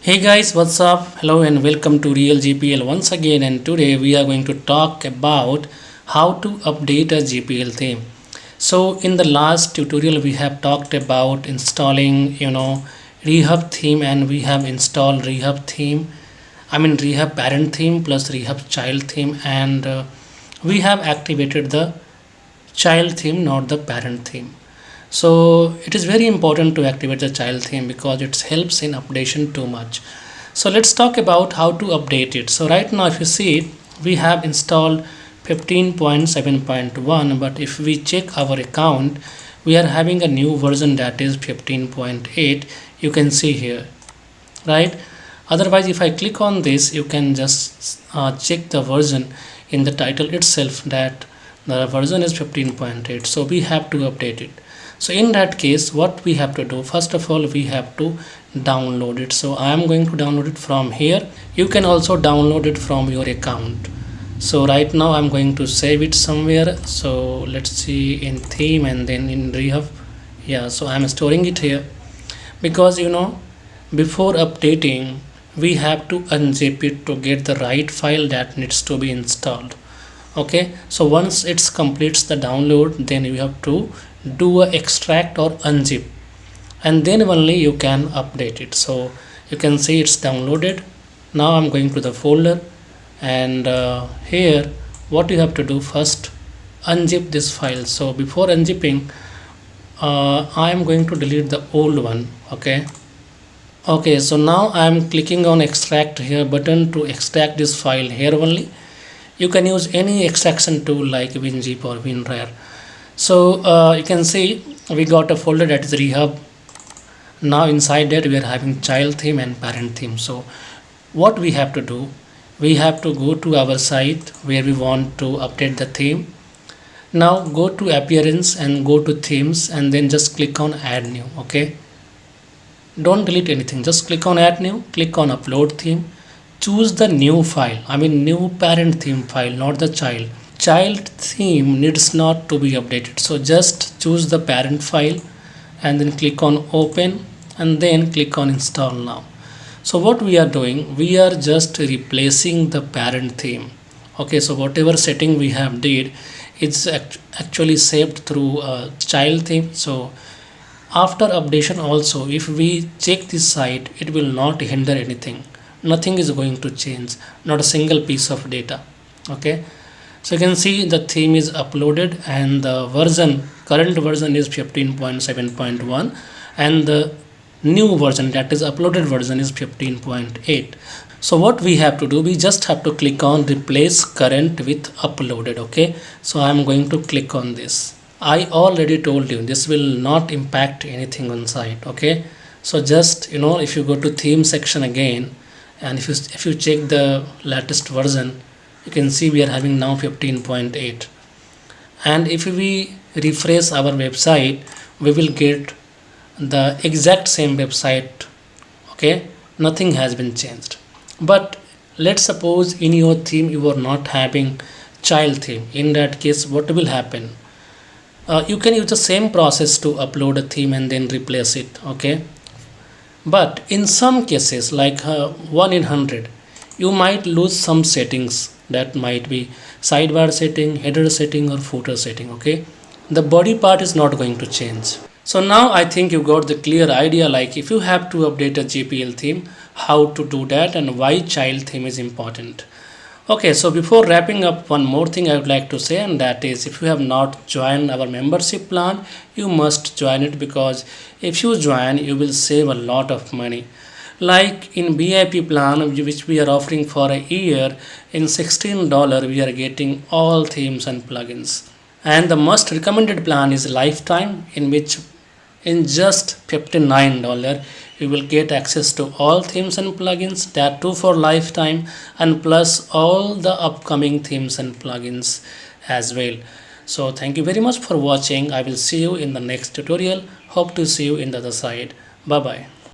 Hey guys, what's up? Hello and welcome to Real GPL once again, and today we are going to talk about how to update a GPL theme. So in the last tutorial we have talked about installing Rehab theme, and we have installed Rehab theme. Rehab parent theme plus Rehab child theme, and we have activated the child theme, not the parent theme. So it is very important to activate the child theme because it helps in updation too much. So let's talk about how to update it. So right now if you see, we have installed 15.7.1, but if we check our account, we are having a new version, that is 15.8. you can see here, right? Otherwise, if I click on this, you can just check the version in the title itself, that the version is 15.8. so we have to update it. So in that case, what we have to do, first of all, we have to download it. So I am going to download it from here. You can also download it from your account. So right now I'm going to save it somewhere. So let's see, in theme and then in Rehab. Yeah, so I'm storing it here because before updating we have to unzip it to get the right file that needs to be installed. Okay, so once it completes the download, then you have to do a extract or unzip, and then only you can update it. So you can see it's downloaded. Now I'm going to the folder, and here what you have to do, first unzip this file. So before unzipping, I am going to delete the old one. Okay, so now I am clicking on extract here button to extract this file here only. You can use any extraction tool like WinZip or WinRAR. So you can see we got a folder that is Rehab. Now inside that we are having child theme and parent theme. So what we have to do, we have to go to our site where we want to update the theme. Now go to appearance and go to themes, and then just click on add new. Okay, don't delete anything, just click on add new, click on upload theme, choose the new file, new parent theme file, not the child theme needs not to be updated. So just choose the parent file and then click on open, and then click on install now. So what we are doing, we are just replacing the parent theme. Okay, so whatever setting we have did, it's actually saved through child theme. So after updation also, if we check this site, it will not hinder anything. Nothing is going to change, not a single piece of data. Okay, so you can see the theme is uploaded, and the current version is 15.7.1, and the new version, that is uploaded version, is 15.8. so what we have to do, we just have to click on replace current with uploaded. Okay, so I'm going to click on this. I already told you this will not impact anything on site. Okay, so just if you go to theme section again, and if you check the latest version, you can see we are having now 15.8, and if we refresh our website, we will get the exact same website. Okay, nothing has been changed. But let's suppose in your theme you are not having child theme. In that case, what will happen? You can use the same process to upload a theme and then replace it. Okay, but in some cases, like 1 in 100, you might lose some settings. That might be sidebar setting, header setting, or footer setting. Okay, the body part is not going to change. So now I think you got the clear idea, like if you have to update a GPL theme, how to do that and why child theme is important. Okay, so before wrapping up, one more thing I would like to say, and that is, if you have not joined our membership plan, you must join it, because if you join, you will save a lot of money. Like in VIP plan, which we are offering for a year, in $16 we are getting all themes and plugins. And the most recommended plan is lifetime, in which in just $59 you will get access to all themes and plugins, that too for lifetime, and plus all the upcoming themes and plugins as well. So thank you very much for watching. I will see you in the next tutorial. Hope to see you in the other side. Bye bye.